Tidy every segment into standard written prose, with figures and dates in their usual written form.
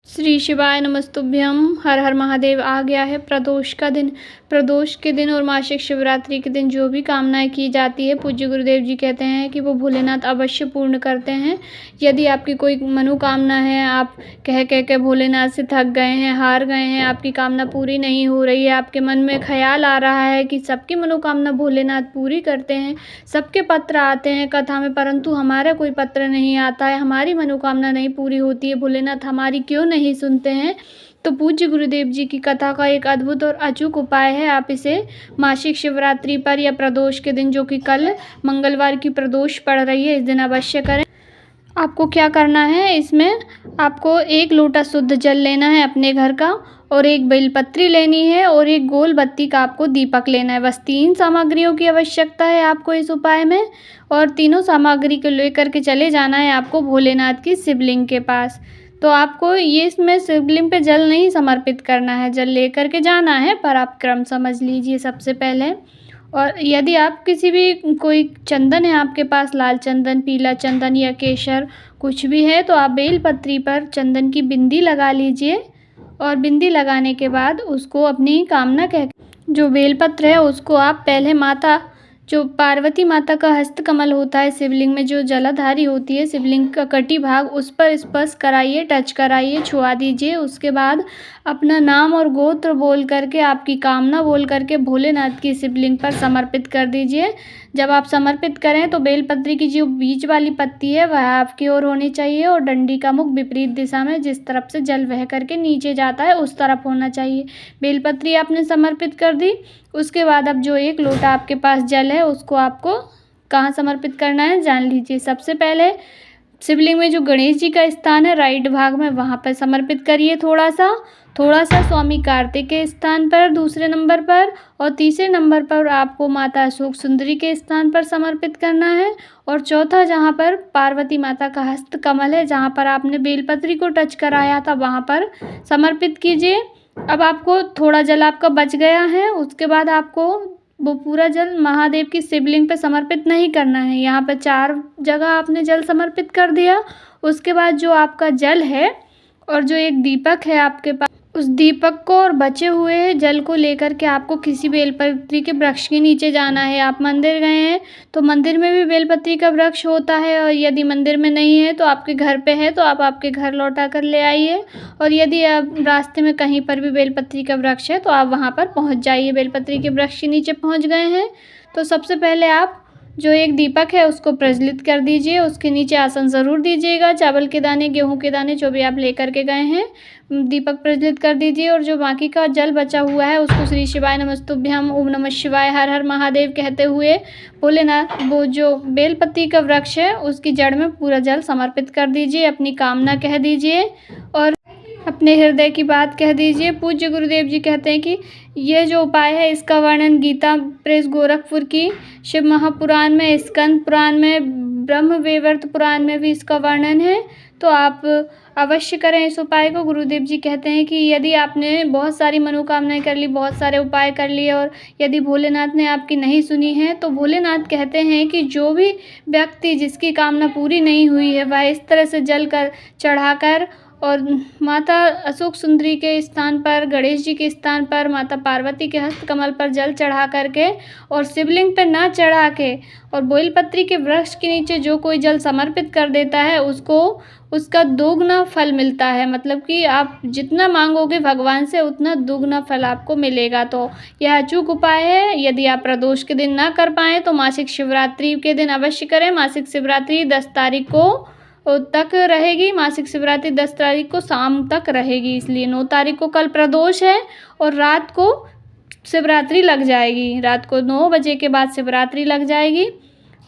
श्री शिवाय नमस्तुभ्यं। हर हर महादेव। आ गया है प्रदोष का दिन। प्रदोष के दिन और मासिक शिवरात्रि के दिन जो भी कामनाएं की जाती है, पूज्य गुरुदेव जी कहते हैं कि वो भोलेनाथ अवश्य पूर्ण करते हैं। यदि आपकी कोई मनोकामना है, आप कह कह के भोलेनाथ से थक गए हैं, हार गए हैं, आपकी कामना पूरी नहीं हो रही है, आपके मन में ख्याल आ रहा है कि सबकी मनोकामना भोलेनाथ पूरी करते हैं, सबके पत्र आते हैं कथा में, परंतु हमारा कोई पत्र नहीं आता है, हमारी मनोकामना नहीं पूरी होती है, भोलेनाथ हमारी क्यों नहीं सुनते हैं, तो पूज्य गुरुदेव जी की कथा का एक अद्भुत और अचूक उपाय है। आप इसे मासिक शिवरात्रि पर या प्रदोष के दिन, जो कि कल मंगलवार की प्रदोष पड़ रही है, इस दिन अवश्य करें। आपको क्या करना है, इसमें आपको 1 लोटा शुद्ध जल लेना है अपने घर का, और 1 बेलपत्री लेनी है, और 1 गोल बत्ती का आपको दीपक लेना है। बस 3 सामग्रियों की आवश्यकता है आपको इस उपाय में, और तीनों सामग्री को लेकर के चले जाना है आपको भोलेनाथ की शिवलिंग के पास। तो आपको ये इसमें शिवलिंग पे जल नहीं समर्पित करना है, जल लेकर के जाना है, पर आप क्रम समझ लीजिए सबसे पहले। और यदि आप किसी भी कोई चंदन है आपके पास, लाल चंदन, पीला चंदन या केसर कुछ भी है, तो आप बेलपत्री पर चंदन की बिंदी लगा लीजिए, और बिंदी लगाने के बाद उसको अपनी कामना कह, जो बेलपत्र है उसको आप पहले माता, जो पार्वती माता का हस्तकमल होता है शिवलिंग में, जो जलाधारी होती है शिवलिंग का कटी भाग, उस पर स्पर्श कराइए, टच कराइए, छुआ दीजिए। उसके बाद अपना नाम और गोत्र बोल करके, आपकी कामना बोल करके भोलेनाथ की शिवलिंग पर समर्पित कर दीजिए। जब आप समर्पित करें तो बेलपत्री की जो बीच वाली पत्ती है वह आपकी ओर होनी चाहिए, और डंडी का मुख विपरीत दिशा में, जिस तरफ से जल बह करके नीचे जाता है उस तरफ होना चाहिए। बेलपत्री आपने समर्पित कर दी। उसके बाद अब जो 1 लोटा आपके पास जल है उसको आपको कहाँ समर्पित करना है जान लीजिए। सबसे पहले शिवलिंग में जो गणेश जी का स्थान है राइट भाग में, वहाँ पर समर्पित करिए थोड़ा सा स्वामी कार्तिक के स्थान पर दूसरे नंबर पर, और तीसरे नंबर पर आपको माता अशोक सुंदरी के स्थान पर समर्पित करना है, और चौथा जहाँ पर पार्वती माता का हस्त कमल है, जहाँ पर आपने बेलपत्री को टच कराया था, वहाँ पर समर्पित कीजिए। अब आपको थोड़ा जल आपका बच गया है, उसके बाद आपको वो पूरा जल महादेव की शिवलिंग पे समर्पित नहीं करना है। यहाँ पे 4 जगह आपने जल समर्पित कर दिया। उसके बाद जो आपका जल है और जो एक दीपक है आपके पास, उस दीपक को और बचे हुए जल को लेकर के आपको किसी बेलपत्री के वृक्ष के नीचे जाना है। आप मंदिर गए हैं तो मंदिर में भी बेलपत्री का वृक्ष होता है, और यदि मंदिर में नहीं है तो आपके घर पे है, तो आप आपके घर लौटा कर ले आइए। और यदि आप रास्ते में कहीं पर भी बेलपत्री का वृक्ष है तो आप वहाँ पर पहुँच जाइए। बेलपत्री के वृक्ष के नीचे पहुँच गए हैं तो सबसे पहले आप जो एक दीपक है उसको प्रज्वलित कर दीजिए। उसके नीचे आसन ज़रूर दीजिएगा, चावल के दाने, गेहूं के दाने, जो भी आप लेकर के गए हैं, दीपक प्रज्वलित कर दीजिए। और जो बाकी का जल बचा हुआ है उसको श्री शिवाय नमस्तुभ्यम, ओम नमः शिवाय, हर हर महादेव कहते हुए भोलेनाथ, वो जो बेलपत्री का वृक्ष है उसकी जड़ में पूरा जल समर्पित कर दीजिए। अपनी कामना कह दीजिए और अपने हृदय की बात कह दीजिए। पूज्य गुरुदेव जी कहते हैं कि ये जो उपाय है इसका वर्णन गीता प्रेस गोरखपुर की शिव महापुराण में, स्कंद पुराण में, ब्रह्म वैवर्त पुराण में भी इसका वर्णन है, तो आप अवश्य करें इस उपाय को। गुरुदेव जी कहते हैं कि यदि आपने बहुत सारी मनोकामनाएं कर ली, बहुत सारे उपाय कर लिए, और यदि भोलेनाथ ने आपकी नहीं सुनी है, तो भोलेनाथ कहते हैं कि जो भी व्यक्ति जिसकी कामना पूरी नहीं हुई है वह इस तरह से जल कर चढ़ाकर, और माता अशोक सुंदरी के स्थान पर, गणेश जी के स्थान पर, माता पार्वती के हस्त कमल पर जल चढ़ा करके, और शिवलिंग पर ना चढ़ा के, और बेलपत्री के वृक्ष के नीचे जो कोई जल समर्पित कर देता है उसको उसका दोगुना फल मिलता है। मतलब कि आप जितना मांगोगे भगवान से उतना दोगुना फल आपको मिलेगा। तो यह अचूक उपाय है। यदि आप प्रदोष के दिन ना कर पाएँ तो मासिक शिवरात्रि के दिन अवश्य करें। मासिक शिवरात्रि 10 तारीख को तक रहेगी। मासिक शिवरात्रि 10 तारीख को शाम तक रहेगी, इसलिए 9 तारीख को कल प्रदोष है और रात को शिवरात्रि लग जाएगी। रात को 9 बजे के बाद शिवरात्रि लग जाएगी,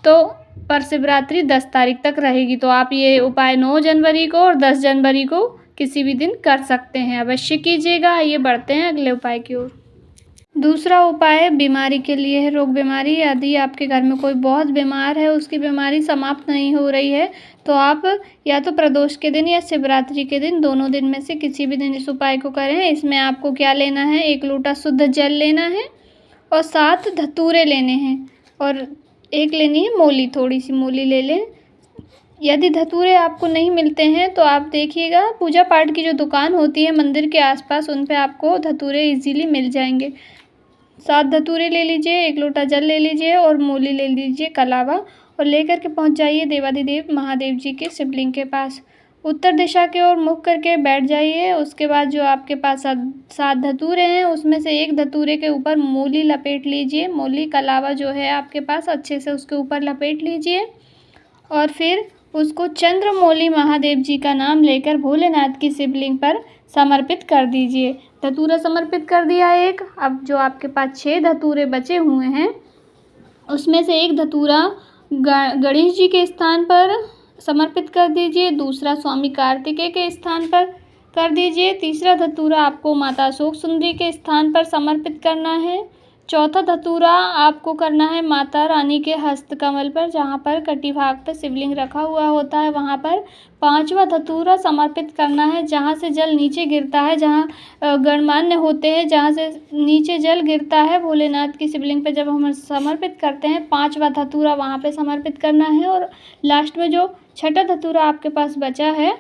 तो पर शिवरात्रि 10 तारीख तक रहेगी। तो आप ये उपाय 9 जनवरी को और 10 जनवरी को किसी भी दिन कर सकते हैं, अवश्य कीजिएगा। आइए बढ़ते हैं अगले उपाय की ओर। दूसरा उपाय बीमारी के लिए है, रोग बीमारी। यदि आपके घर में कोई बहुत बीमार है, उसकी बीमारी समाप्त नहीं हो रही है, तो आप या तो प्रदोष के दिन या शिवरात्रि के दिन, दोनों दिन में से किसी भी दिन इस उपाय को करें। इसमें आपको क्या लेना है, 1 लोटा शुद्ध जल लेना है, और 7 धतूरे लेने हैं, और एक लेनी है मूली, थोड़ी सी मूली ले लें। यदि धतूरे आपको नहीं मिलते हैं तो आप देखिएगा पूजा पाठ की जो दुकान होती है मंदिर के आसपास, उन पे आपको धतूरे इजीली मिल जाएंगे। 7 धतूरे ले लीजिए, 1 लोटा जल ले लीजिए और मूली ले लीजिए कलावा, और लेकर के पहुंच जाइए देवाधिदेव महादेव जी के शिवलिंग के पास। उत्तर दिशा की ओर मुख करके बैठ जाइए। उसके बाद जो आपके पास 7 धतूरे हैं उसमें से 1 धतूरे के ऊपर मूली लपेट लीजिए। मूली कलावा जो है आपके पास अच्छे से उसके ऊपर लपेट लीजिए और फिर उसको चंद्रमौली महादेव जी का नाम लेकर भोलेनाथ की शिवलिंग पर समर्पित कर दीजिए। धतूरा समर्पित कर दिया एक। अब जो आपके पास 6 धतूरे बचे हुए हैं उसमें से 1 धतूरा गणेश जी के स्थान पर समर्पित कर दीजिए, दूसरा स्वामी कार्तिकेय के स्थान पर कर दीजिए, तीसरा धतूरा आपको माता अशोक सुंदरी के स्थान पर समर्पित करना है, चौथा धतूरा आपको करना है माता रानी के हस्त कमल पर, जहाँ पर कटी भाग पर शिवलिंग रखा हुआ होता है वहाँ पर। पांचवा धतूरा समर्पित करना है जहाँ से जल नीचे गिरता है, जहाँ गणमान्य होते हैं, जहाँ से नीचे जल गिरता है भोलेनाथ की शिवलिंग पर जब हम समर्पित करते हैं, पांचवा धतूरा वहाँ पे समर्पित करना है। और लास्ट में जो छठा धतूरा आपके पास बचा है,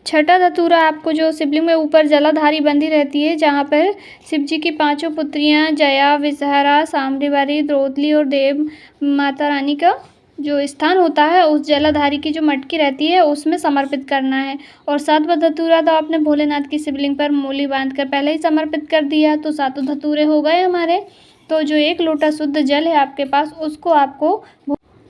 छठा धतूरा आपको जो शिवलिंग में ऊपर जलाधारी बंधी रहती है, जहाँ पर शिव जी की 5 पुत्रियाँ जया, विषहरा, सांभवी, द्रौपदी और देव माता रानी का जो स्थान होता है, उस जलाधारी की जो मटकी रहती है उसमें समर्पित करना है। और 7वां धतूरा तो आपने भोलेनाथ की शिवलिंग पर मूली बांध कर पहले ही समर्पित कर दिया, तो 7 धतूरे हो गए हमारे। तो जो 1 लोटा शुद्ध जल है आपके पास, उसको आपको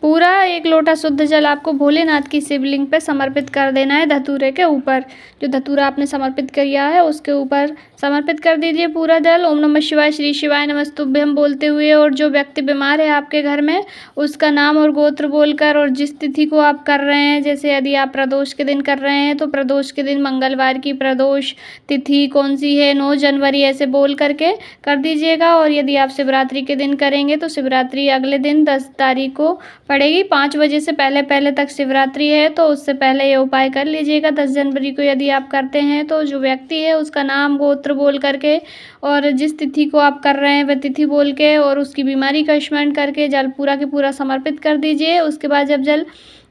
पूरा 1 लोटा शुद्ध जल आपको भोलेनाथ की शिवलिंग पर समर्पित कर देना है। धतूरे के ऊपर जो धतूरा आपने समर्पित किया है उसके ऊपर समर्पित कर दीजिए पूरा जल। ओम नमः शिवाय, श्री शिवाय नमस्तुभ्यं बोलते हुए, और जो व्यक्ति बीमार है आपके घर में उसका नाम और गोत्र बोलकर, और जिस तिथि को आप कर रहे हैं, जैसे यदि आप प्रदोष के दिन कर रहे हैं तो प्रदोष के दिन मंगलवार की प्रदोष तिथि कौन सी है, 9 जनवरी ऐसे बोल करके कर दीजिएगा। और यदि आप शिवरात्रि के दिन करेंगे तो शिवरात्रि अगले दिन 10 तारीख को पड़ेगी। 5 बजे से पहले तक शिवरात्रि है, तो उससे पहले ये उपाय कर लीजिएगा। 10 जनवरी को यदि आप करते हैं तो जो व्यक्ति है उसका नाम गोत्र बोल करके और जिस तिथि को आप कर रहे हैं वह तिथि बोल के और उसकी बीमारी का स्मरण करके जल पूरा के पूरा समर्पित कर दीजिए। उसके बाद जब जल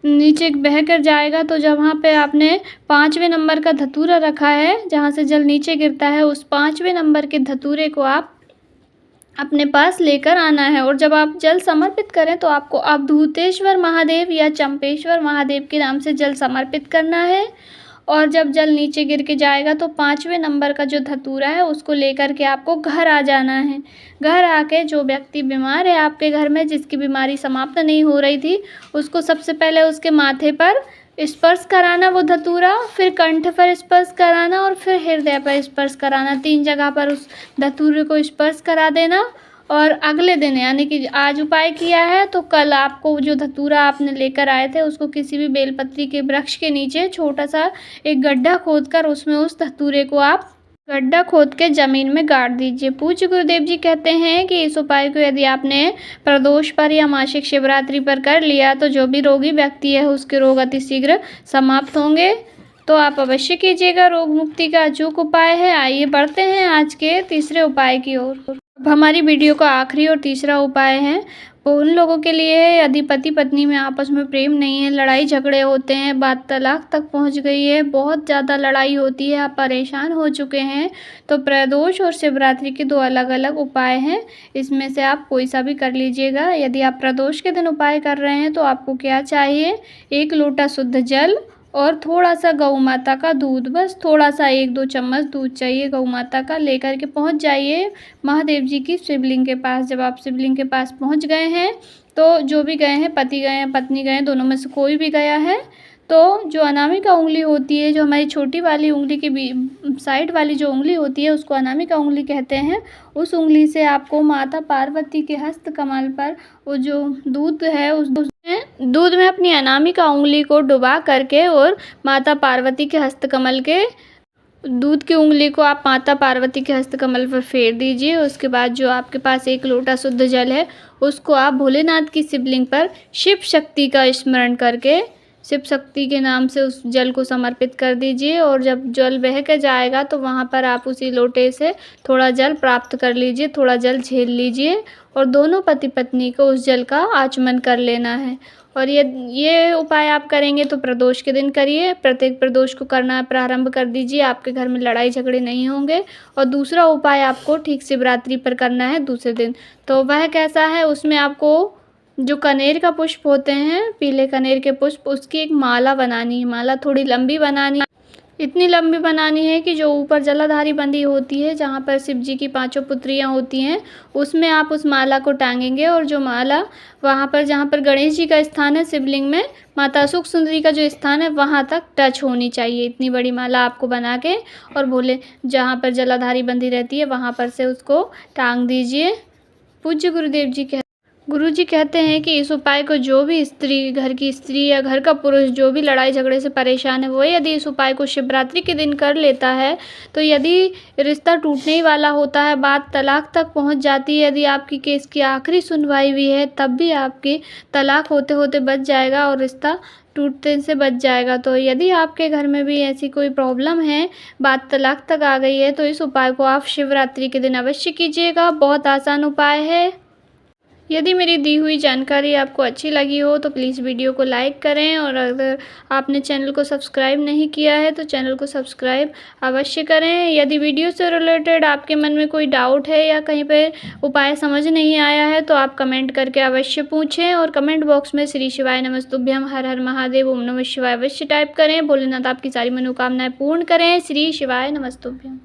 नीचे बह कर जाएगा तो जहाँ पे आपने 5वें नंबर का धतूरा रखा है, जहाँ से जल नीचे गिरता है, उस 5वें नंबर के धतूरे को आप अपने पास लेकर आना है। और जब आप जल समर्पित करें तो आपको अवधूतेश्वर महादेव या चंपेश्वर महादेव के नाम से जल समर्पित करना है। और जब जल नीचे गिर के जाएगा तो 5वें नंबर का जो धतूरा है उसको लेकर के आपको घर आ जाना है। घर आके जो व्यक्ति बीमार है आपके घर में, जिसकी बीमारी समाप्त नहीं हो रही थी, उसको सबसे पहले उसके माथे पर स्पर्श कराना वो धतूरा, फिर कंठ पर स्पर्श कराना और फिर हृदय पर स्पर्श कराना। 3 जगह पर उस धतूरे को स्पर्श करा देना। और अगले दिन यानी कि आज उपाय किया है तो कल आपको जो धतूरा आपने लेकर आए थे उसको किसी भी बेलपत्री के वृक्ष के नीचे छोटा सा एक गड्ढा खोदकर उसमें उस धतूरे को आप गड्ढा खोद के ज़मीन में गाड़ दीजिए। पूज्य गुरुदेव जी कहते हैं कि इस उपाय को यदि आपने प्रदोष पर या मासिक शिवरात्रि पर कर लिया तो जो भी रोगी व्यक्ति है उसके रोग अतिशीघ्र समाप्त होंगे। तो आप अवश्य कीजिएगा, रोग मुक्ति का अचूक उपाय है। आइए बढ़ते हैं आज के तीसरे उपाय की ओर। अब हमारी वीडियो का आखिरी और तीसरा उपाय है वो उन लोगों के लिए है यदि पति पत्नी में आपस में प्रेम नहीं है, लड़ाई झगड़े होते हैं, बात तलाक तक पहुंच गई है, बहुत ज़्यादा लड़ाई होती है, आप परेशान हो चुके हैं, तो प्रदोष और शिवरात्रि के 2 अलग अलग उपाय हैं। इसमें से आप कोई सा भी कर लीजिएगा। यदि आप प्रदोष के दिन उपाय कर रहे हैं तो आपको क्या चाहिए, 1 लोटा शुद्ध जल और थोड़ा सा गौ माता का दूध, बस थोड़ा सा 1-2 चम्मच दूध चाहिए गौ माता का। लेकर के पहुंच जाइए महादेव जी की शिवलिंग के पास। जब आप शिवलिंग के पास पहुंच गए हैं तो जो भी गए हैं, पति गए हैं पत्नी गए हैं, दोनों में से कोई भी गया है, तो जो अनामिका उंगली होती है, जो हमारी छोटी वाली उंगली की साइड वाली जो उंगली होती है उसको अनामिका उंगली कहते हैं, उस उंगली से आपको माता पार्वती के हस्त कमल पर वो जो दूध है उस दूध में अपनी अनामिका उंगली को डुबा करके और माता पार्वती के हस्तकमल के दूध की उंगली को आप माता पार्वती के हस्तकमल पर फेर दीजिए। उसके बाद जो आपके पास 1 लोटा शुद्ध जल है उसको आप भोलेनाथ की शिवलिंग पर शिव शक्ति का स्मरण करके शिव शक्ति के नाम से उस जल को समर्पित कर दीजिए। और जब जल बह कर जाएगा तो वहाँ पर आप उसी लोटे से थोड़ा जल प्राप्त कर लीजिए, थोड़ा जल झेल लीजिए और दोनों पति पत्नी को उस जल का आचमन कर लेना है। और ये उपाय आप करेंगे तो प्रदोष के दिन करिए। प्रत्येक प्रदोष को करना प्रारंभ कर दीजिए, आपके घर में लड़ाई झगड़े नहीं होंगे। और दूसरा उपाय आपको ठीक शिवरात्रि पर करना है दूसरे दिन। तो वह कैसा है, उसमें आपको जो कनेर का पुष्प होते हैं, पीले कनेर के पुष्प, उसकी एक माला बनानी है। माला थोड़ी लंबी बनानी है, इतनी लंबी बनानी है कि जो ऊपर जलाधारी बंदी होती है, जहाँ पर शिव जी की 5 पुत्रियाँ होती हैं, उसमें आप उस माला को टांगेंगे। और जो माला वहाँ पर जहाँ पर गणेश जी का स्थान है शिवलिंग में, माता सुख सुंदरी का जो स्थान है, वहाँ तक टच होनी चाहिए। इतनी बड़ी माला आपको बना के और भोले जहाँ पर जलाधारी बंदी रहती है वहाँ पर से उसको टांग दीजिए। पूज्य गुरुजी कहते हैं कि इस उपाय को जो भी स्त्री, घर की स्त्री या घर का पुरुष जो भी लड़ाई झगड़े से परेशान है, वो यदि इस उपाय को शिवरात्रि के दिन कर लेता है, तो यदि रिश्ता टूटने ही वाला होता है, बात तलाक तक पहुंच जाती है, यदि आपकी केस की आखिरी सुनवाई भी है, तब भी आपकी तलाक होते होते बच जाएगा और रिश्ता टूटने से बच जाएगा। तो यदि आपके घर में भी ऐसी कोई प्रॉब्लम है, बात तलाक तक आ गई है, तो इस उपाय को आप शिवरात्रि के दिन अवश्य कीजिएगा। बहुत आसान उपाय है। यदि मेरी दी हुई जानकारी आपको अच्छी लगी हो तो प्लीज़ वीडियो को लाइक करें, और अगर आपने चैनल को सब्सक्राइब नहीं किया है तो चैनल को सब्सक्राइब अवश्य करें। यदि वीडियो से रिलेटेड आपके मन में कोई डाउट है या कहीं पे उपाय समझ नहीं आया है तो आप कमेंट करके अवश्य पूछें, और कमेंट बॉक्स में श्री शिवाय नमस्तुभ्यम, हर हर महादेव, ओम नमः शिवाय अवश्य टाइप करें। भोलेनाथ आपकी सारी मनोकामनाएं पूर्ण करें। श्री शिवाय नमस्तुभ्यम।